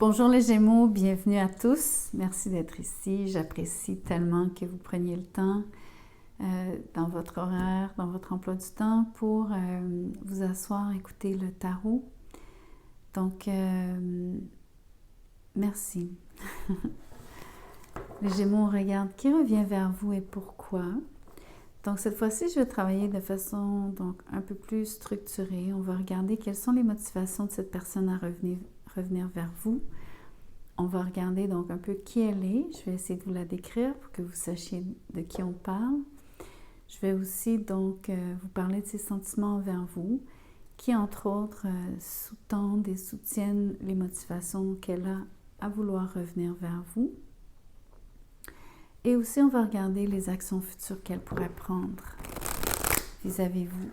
Bonjour les Gémeaux, bienvenue à tous. Merci d'être ici. J'apprécie tellement que vous preniez le temps dans votre horaire, dans votre emploi du temps pour vous asseoir, écouter le tarot. Donc, merci. Les Gémeaux, on regarde qui revient vers vous et pourquoi. Donc, cette fois-ci, je vais travailler de façon un peu plus structurée. On va regarder quelles sont les motivations de cette personne à revenir vers vous. On va regarder donc un peu qui elle est. Je vais essayer de vous la décrire pour que vous sachiez de qui on parle. Je vais aussi donc vous parler de ses sentiments envers vous, qui entre autres sous-tendent et soutiennent les motivations qu'elle a à vouloir revenir vers vous. Et aussi, on va regarder les actions futures qu'elle pourrait prendre vis-à-vis vous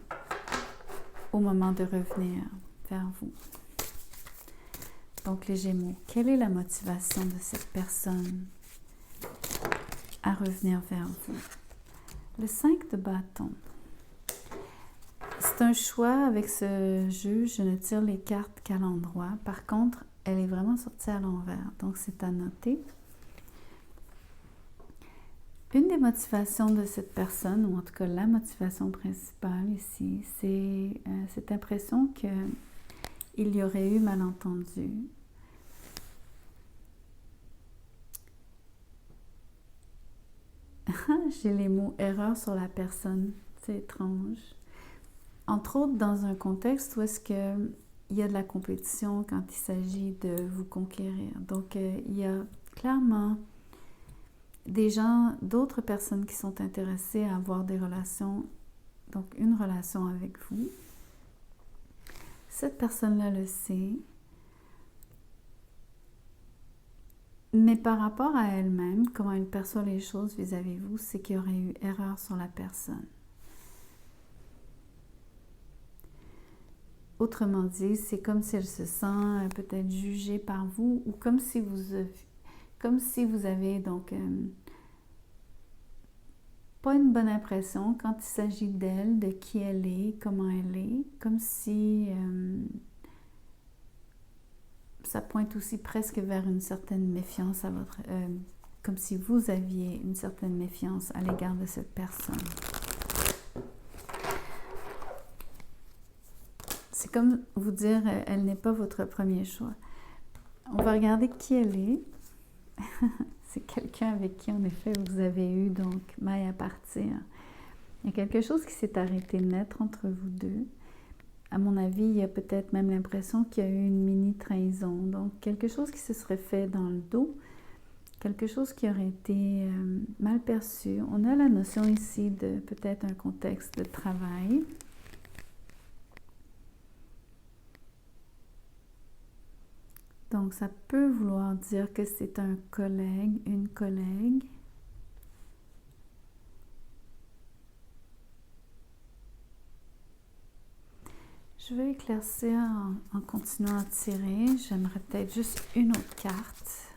au moment de revenir vers vous. Donc, les Gémeaux, quelle est la motivation de cette personne à revenir vers vous? Le 5 de bâton. C'est un choix avec ce jeu. Je ne tire les cartes qu'à l'endroit. Par contre, elle est vraiment sortie à l'envers. Donc, c'est à noter. Une des motivations de cette personne, ou en tout cas la motivation principale ici, c'est cette impression qu'il y aurait eu malentendu. J'ai les mots « erreur sur la personne ». C'est étrange. Entre autres, dans un contexte où est-ce qu'il y a de la compétition quand il s'agit de vous conquérir. Donc, il y a clairement des gens, d'autres personnes qui sont intéressées à avoir des relations, donc une relation avec vous. Cette personne-là le sait. Mais par rapport à elle-même, comment elle perçoit les choses vis-à-vis vous, c'est qu'il y aurait eu erreur sur la personne. Autrement dit, c'est comme si elle se sent peut-être jugée par vous ou comme si vous avez donc pas une bonne impression quand il s'agit d'elle, de qui elle est, comment elle est, comme si ça pointe aussi presque vers une certaine méfiance à votre... comme si vous aviez une certaine méfiance à l'égard de cette personne. C'est comme vous dire, elle n'est pas votre premier choix. On va regarder qui elle est. C'est quelqu'un avec qui, en effet, vous avez eu donc maille à partir. Il y a quelque chose qui s'est arrêté net entre vous deux. À mon avis, il y a peut-être même l'impression qu'il y a eu une mini-trahison. Donc, quelque chose qui se serait fait dans le dos, quelque chose qui aurait été mal perçu. On a la notion ici de peut-être un contexte de travail. Donc, ça peut vouloir dire que c'est un collègue, une collègue. Je vais éclaircir en continuant à tirer. J'aimerais peut-être juste une autre carte.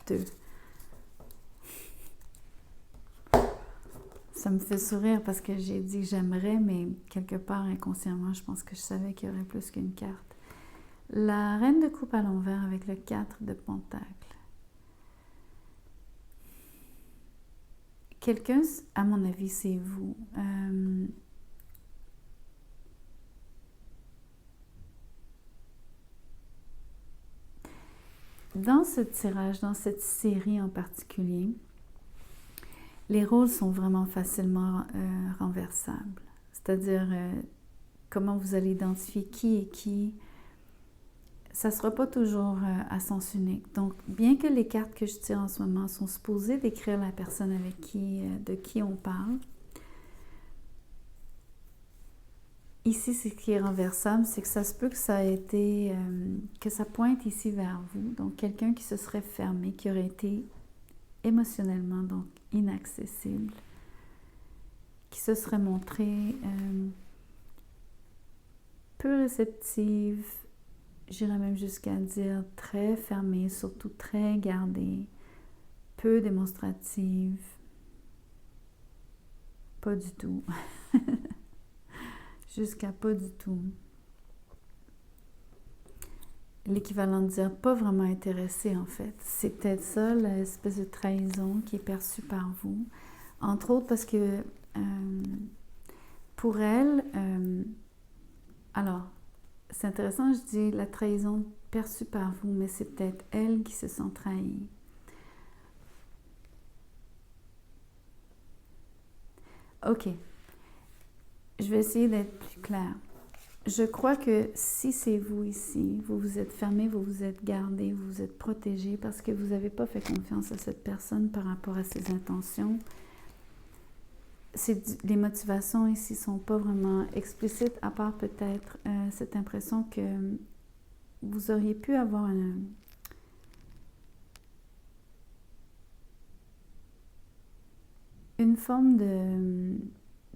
2. Ça me fait sourire parce que j'ai dit j'aimerais, mais quelque part inconsciemment, je pense que je savais qu'il y aurait plus qu'une carte. La reine de coupe à l'envers avec le 4 de pentacle. Quelqu'un, à mon avis, c'est vous. Dans ce tirage, dans cette série en particulier, les rôles sont vraiment facilement renversables. C'est-à-dire, comment vous allez identifier qui est qui, ça ne sera pas toujours à sens unique. Donc, bien que les cartes que je tire en ce moment sont supposées décrire la personne de qui on parle, ici, ce qui est renversable, c'est que ça se peut que ça ait été, que ça pointe ici vers vous. Donc, quelqu'un qui se serait fermé, qui aurait été émotionnellement donc inaccessible, qui se serait montré peu réceptive, j'irais même jusqu'à dire très fermée, surtout très gardée, peu démonstrative, pas du tout, jusqu'à pas du tout. l'équivalent de dire pas vraiment intéressé en fait. C'est peut-être ça, l'espèce de trahison qui est perçue par vous. Entre autres parce que pour elle, alors c'est intéressant, je dis la trahison perçue par vous, mais c'est peut-être elle qui se sent trahie. Ok, je vais essayer d'être plus claire. Je crois que si c'est vous ici, vous vous êtes fermé, vous vous êtes gardé, vous vous êtes protégé parce que vous n'avez pas fait confiance à cette personne par rapport à ses intentions. Les motivations ici ne sont pas vraiment explicites, à part peut-être cette impression que vous auriez pu avoir une forme de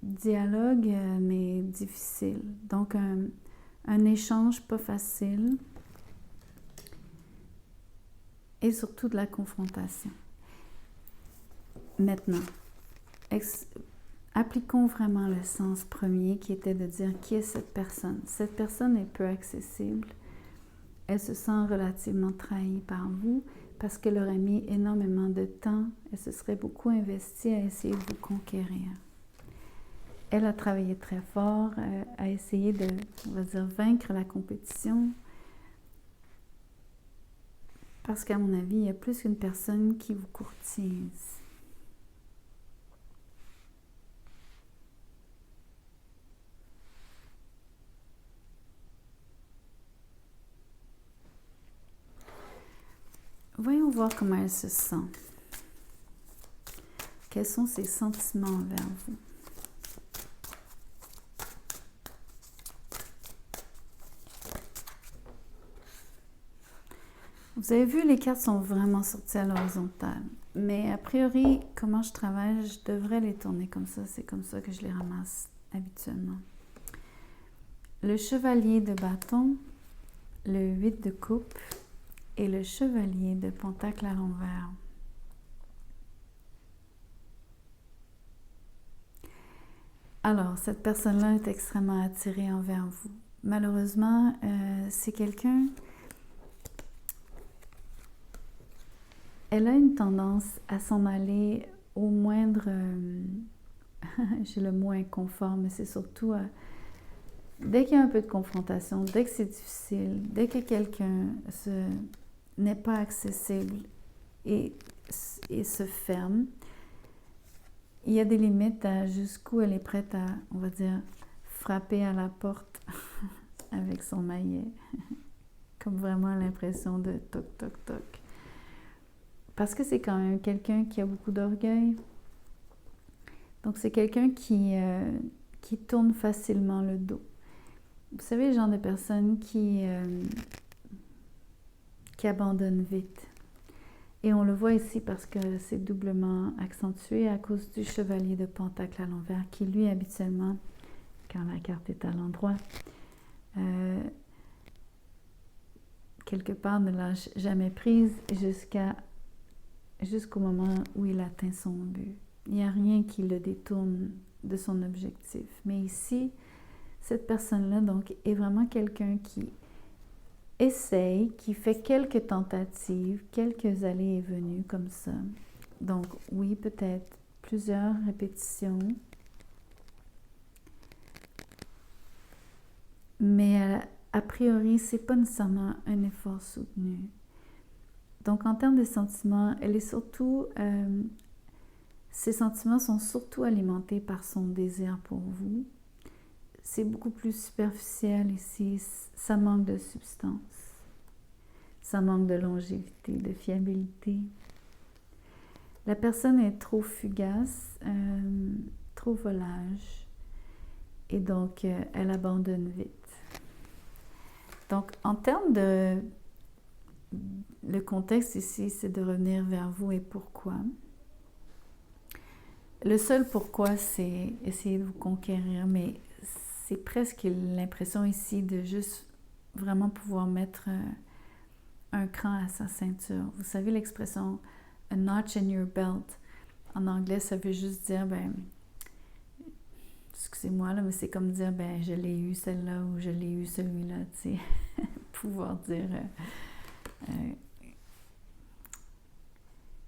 dialogue, mais difficile. Donc, un échange pas facile et surtout de la confrontation. Maintenant, appliquons vraiment le sens premier qui était de dire qui est cette personne. Cette personne est peu accessible. Elle se sent relativement trahie par vous parce qu'elle aurait mis énormément de temps. Elle se serait beaucoup investie à essayer de vous conquérir. Elle a travaillé très fort, à essayer de, on va dire, vaincre la compétition. Parce qu'à mon avis, il y a plus qu'une personne qui vous courtise. Voyons voir comment elle se sent. Quels sont ses sentiments envers vous? Vous avez vu, les cartes sont vraiment sorties à l'horizontale. Mais a priori, comment je travaille, je devrais les tourner comme ça. C'est comme ça que je les ramasse habituellement. Le chevalier de bâton, le 8 de coupe et le chevalier de pentacle à l'envers. Alors, cette personne-là est extrêmement attirée envers vous. Malheureusement, c'est quelqu'un... Elle a une tendance à s'en aller au moindre... j'ai le mot inconfort, mais c'est surtout... dès qu'il y a un peu de confrontation, dès que c'est difficile, dès que quelqu'un n'est pas accessible et se ferme, il y a des limites à jusqu'où elle est prête à, on va dire, frapper à la porte avec son maillet. Comme vraiment l'impression de toc, toc, toc. Parce que c'est quand même quelqu'un qui a beaucoup d'orgueil. Donc c'est quelqu'un qui tourne facilement le dos. Vous savez, le genre de personne qui abandonne vite. Et on le voit ici parce que c'est doublement accentué à cause du chevalier de pentacle à l'envers qui, lui, habituellement, quand la carte est à l'endroit, quelque part ne lâche jamais prise jusqu'au moment où il atteint son but. Il n'y a rien qui le détourne de son objectif. Mais ici, cette personne-là, donc, est vraiment quelqu'un qui essaye, qui fait quelques tentatives, quelques allées et venues comme ça. Donc, oui, peut-être plusieurs répétitions. Mais a priori, c'est pas nécessairement un effort soutenu. Donc, en termes de sentiments, elle est surtout... ses sentiments sont surtout alimentés par son désir pour vous. C'est beaucoup plus superficiel ici. Ça manque de substance. Ça manque de longévité, de fiabilité. La personne est trop fugace, trop volage. Et donc, elle abandonne vite. Donc, en termes de... Le contexte ici, c'est de revenir vers vous et pourquoi. Le seul pourquoi, c'est essayer de vous conquérir, mais c'est presque l'impression ici de juste vraiment pouvoir mettre un cran à sa ceinture. Vous savez l'expression « a notch in your belt ». En anglais, ça veut juste dire, excusez-moi, là, mais c'est comme dire, je l'ai eu celle-là ou je l'ai eu celui-là, tu sais. pouvoir dire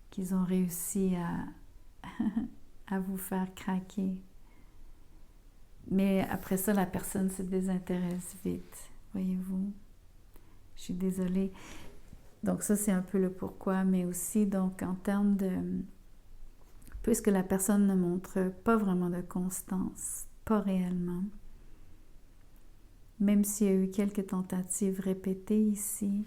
qu'ils ont réussi à vous faire craquer. Mais après ça, la personne se désintéresse vite, voyez-vous. Je suis désolée. Donc ça, c'est un peu le pourquoi, mais aussi, donc, en termes de... Puisque la personne ne montre pas vraiment de constance, pas réellement, même s'il y a eu quelques tentatives répétées ici,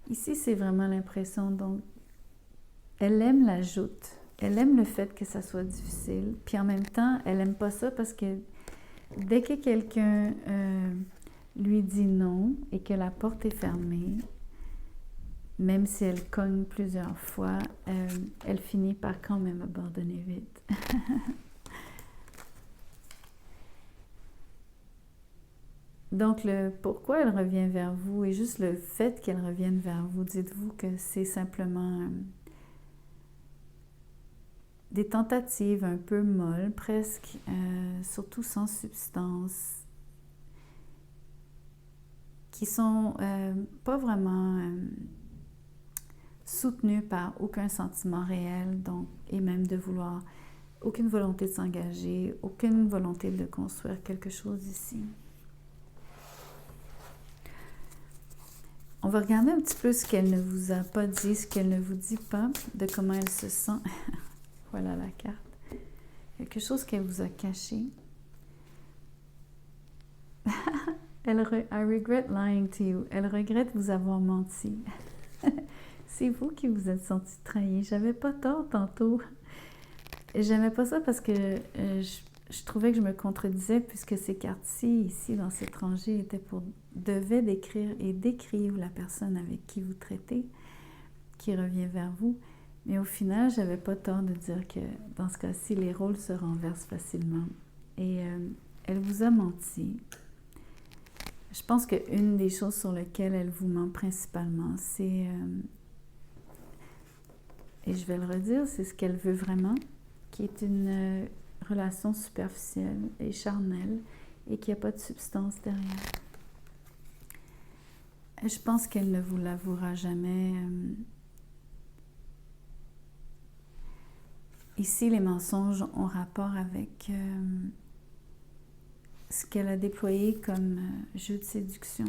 ici, c'est vraiment l'impression, donc, elle aime la joute, elle aime le fait que ça soit difficile, puis en même temps, elle aime pas ça parce que dès que quelqu'un lui dit non et que la porte est fermée, même si elle cogne plusieurs fois, elle finit par quand même abandonner vite. Donc, le pourquoi elle revient vers vous et juste le fait qu'elle revienne vers vous, dites-vous que c'est simplement des tentatives un peu molles, presque, surtout sans substance, qui sont pas vraiment soutenues par aucun sentiment réel, donc, et même de vouloir, aucune volonté de s'engager, aucune volonté de construire quelque chose ici. On va regarder un petit peu ce qu'elle ne vous a pas dit, ce qu'elle ne vous dit pas, de comment elle se sent. Voilà la carte. Quelque chose qu'elle vous a caché. I regret lying to you. Elle regrette vous avoir menti. C'est vous qui vous êtes senti trahi. J'avais pas tort tantôt. J'aimais pas ça parce que je trouvais que je me contredisais puisque ces cartes-ci, ici, dans cet rangée, devaient décrire et décrire la personne avec qui vous traitez, qui revient vers vous. Mais au final, j'avais pas tort de dire que dans ce cas-ci, les rôles se renversent facilement. Et elle vous a menti. Je pense qu'une des choses sur lesquelles elle vous ment principalement, c'est, et je vais le redire, c'est ce qu'elle veut vraiment, qui est une relation superficielle et charnelle et qu'il n'y a pas de substance derrière. Je pense qu'elle ne vous l'avouera jamais. Ici, les mensonges ont rapport avec ce qu'elle a déployé comme jeu de séduction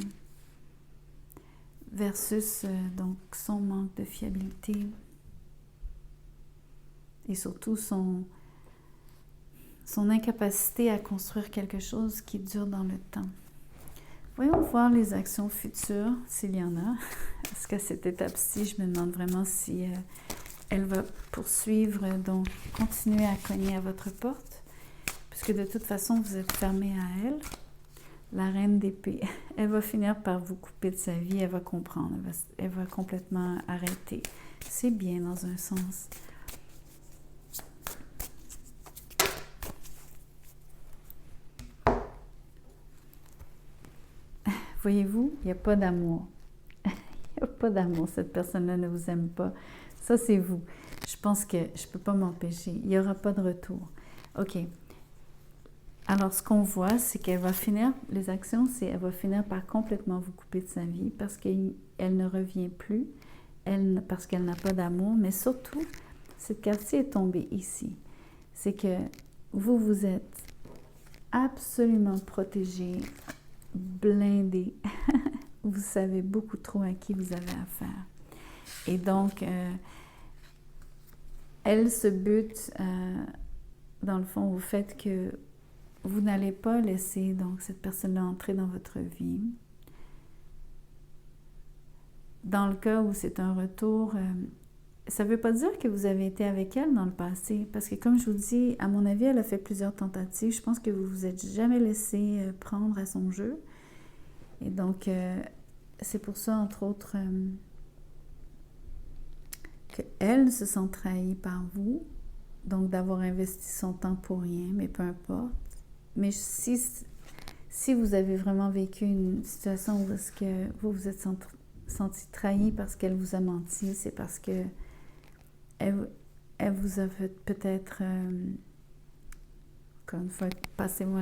versus donc son manque de fiabilité et surtout son incapacité à construire quelque chose qui dure dans le temps. Voyons voir les actions futures, s'il y en a. Parce qu'à cette étape-ci, je me demande vraiment si elle va poursuivre, donc continuer à cogner à votre porte, puisque de toute façon, vous êtes fermé à elle. La reine d'épée, elle va finir par vous couper de sa vie, elle va comprendre, elle va complètement arrêter. C'est bien dans un sens. Voyez-vous, il n'y a pas d'amour. Il n'y a pas d'amour. Cette personne-là ne vous aime pas. Ça, c'est vous. Je pense que je ne peux pas m'empêcher. Il n'y aura pas de retour. OK. Alors, ce qu'on voit, c'est qu'elle va finir, les actions, c'est qu'elle va finir par complètement vous couper de sa vie parce qu'elle ne revient plus, parce qu'elle n'a pas d'amour. Mais surtout, cette carte-ci est tombée ici. C'est que vous êtes absolument protégé, blindé. Vous savez beaucoup trop à qui vous avez affaire. Et donc, elle se bute, dans le fond, au fait que vous n'allez pas laisser donc cette personne-là entrer dans votre vie. Dans le cas où c'est un retour, ça ne veut pas dire que vous avez été avec elle dans le passé, parce que comme je vous dis, à mon avis, elle a fait plusieurs tentatives. Je pense que vous vous êtes jamais laissé prendre à son jeu. Et donc, c'est pour ça, entre autres, qu'elle se sent trahie par vous, donc d'avoir investi son temps pour rien, mais peu importe. Mais si vous avez vraiment vécu une situation où est-ce que vous vous êtes senti trahi parce qu'elle vous a menti, c'est parce que elle vous a peut-être, encore une fois, passez-moi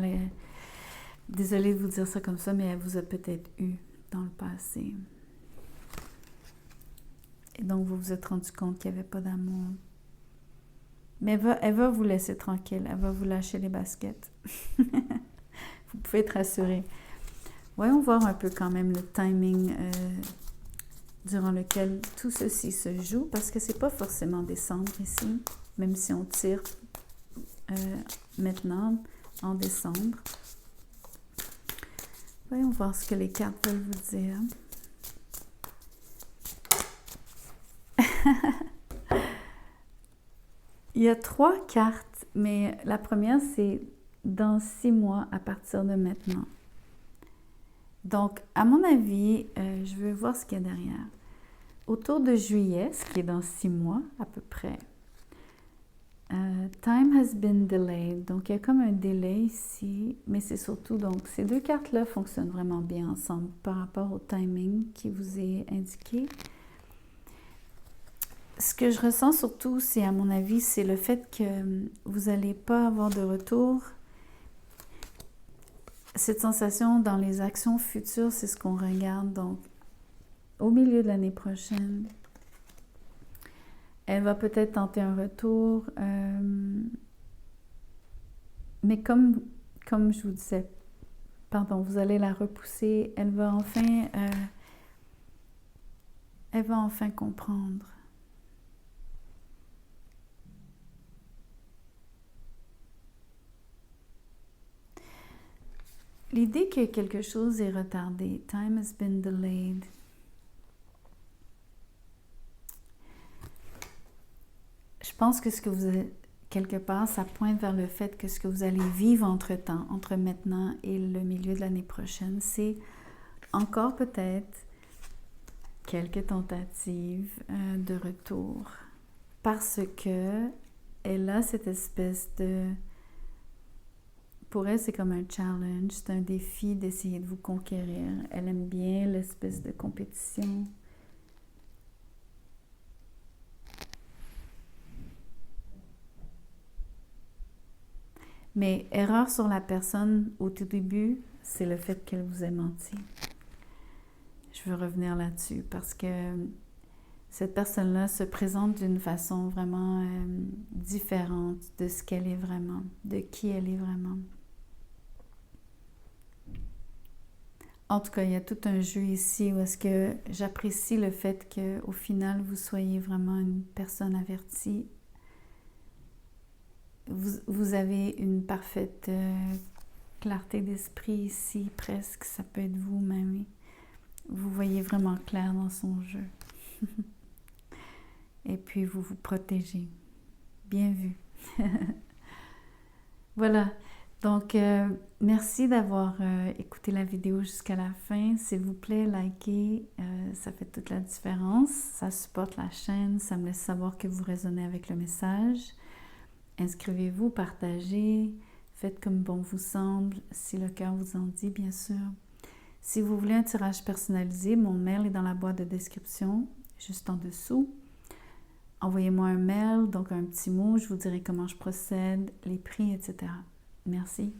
Désolée de vous dire ça comme ça, mais elle vous a peut-être eu dans le passé. Et donc, vous vous êtes rendu compte qu'il n'y avait pas d'amour. Mais elle va vous laisser tranquille. Elle va vous lâcher les baskets. Vous pouvez être rassuré. Voyons voir un peu quand même le timing durant lequel tout ceci se joue, parce que c'est pas forcément décembre ici, même si on tire maintenant en décembre. Voyons voir ce que les cartes veulent vous dire. Il y a 3 cartes, mais la première, c'est dans 6 mois à partir de maintenant. Donc, à mon avis, je vais voir ce qu'il y a derrière. Autour de juillet, ce qui est dans 6 mois à peu près, time has been delayed. Donc, il y a comme un délai ici, mais c'est surtout, donc, ces 2 cartes-là fonctionnent vraiment bien ensemble par rapport au timing qui vous est indiqué. Ce que je ressens surtout, c'est à mon avis, c'est le fait que vous n'allez pas avoir de retour. Cette sensation dans les actions futures, c'est ce qu'on regarde. Donc, au milieu de l'année prochaine, elle va peut-être tenter un retour. Mais comme je vous disais, pardon, vous allez la repousser. Elle va enfin comprendre. L'idée que quelque chose est retardé, time has been delayed. Je pense que ce que vous avez, quelque part, ça pointe vers le fait que ce que vous allez vivre entre-temps, entre maintenant et le milieu de l'année prochaine, c'est encore peut-être quelques tentatives de retour. Parce que elle a cette espèce de... Pour elle, c'est comme un challenge, c'est un défi d'essayer de vous conquérir. Elle aime bien l'espèce de compétition. Mais erreur sur la personne au tout début, c'est le fait qu'elle vous ait menti. Je veux revenir là-dessus parce que cette personne-là se présente d'une façon vraiment différente de ce qu'elle est vraiment, de qui elle est vraiment. En tout cas, il y a tout un jeu ici où est-ce que j'apprécie le fait qu'au final, vous soyez vraiment une personne avertie. Vous avez une parfaite clarté d'esprit ici, presque. Ça peut être vous, même. Vous voyez vraiment clair dans son jeu. Et puis, vous vous protégez. Bien vu. Voilà. Donc, merci d'avoir écouté la vidéo jusqu'à la fin. S'il vous plaît, likez. Ça fait toute la différence. Ça supporte la chaîne. Ça me laisse savoir que vous résonnez avec le message. Inscrivez-vous, partagez. Faites comme bon vous semble, si le cœur vous en dit, bien sûr. Si vous voulez un tirage personnalisé, mon mail est dans la boîte de description, juste en dessous. Envoyez-moi un mail, donc un petit mot. Je vous dirai comment je procède, les prix, etc. Merci.